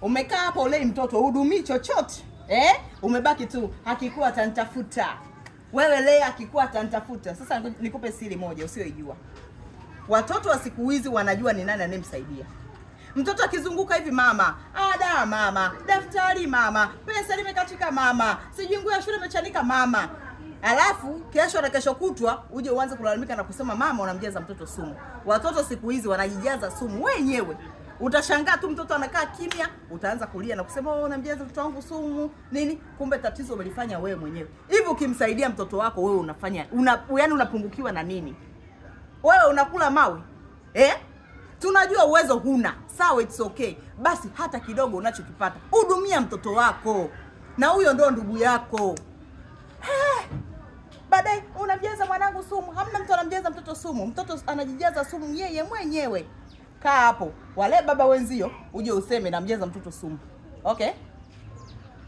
Umekaa hapo ulei mtoto, hudumii chochote. Umebaki tu akikua atanitafuta. Wewe lea akikua atanitafuta. Sasa nikupe siri moja usiyoijua. Watoto wa siku hizi wanajua ni nani anemsaidia. Mtoto akizunguka hivi, mama, ada mama, daftari mama, pesa limekatika mama, sijui nguo ya shule imechanika mama. Alafu kesho na kesho kutwa uje uanze kulalamika na kusema mama unamjaza mtoto sumu. Watoto siku hizi wanajijaza sumu wenyewe. Utashangaa tu mtoto anakaa kimya, utaanza kulia na kusema unamjaza mtoto wangu sumu nini, kumbe tatizo umelifanya wewe mwenyewe. Hivi ukimsaidia mtoto wako wewe unafanya yaani unapungukiwa na nini? Wewe unakula mawe? Tunajua uwezo huna. Sawa, it's okay. Basi hata kidogo unachokipata hudumia mtoto wako. Na huyo ndo ndugu yako. Baadaye unamjaza mwanangu sumu. Hamna mtu anamjaza mtoto sumu. Mtoto anajijaza sumu yeye mwenyewe. Kaa hapo. Wale baba wenzio uje useme namjaza mtoto sumu. Okay?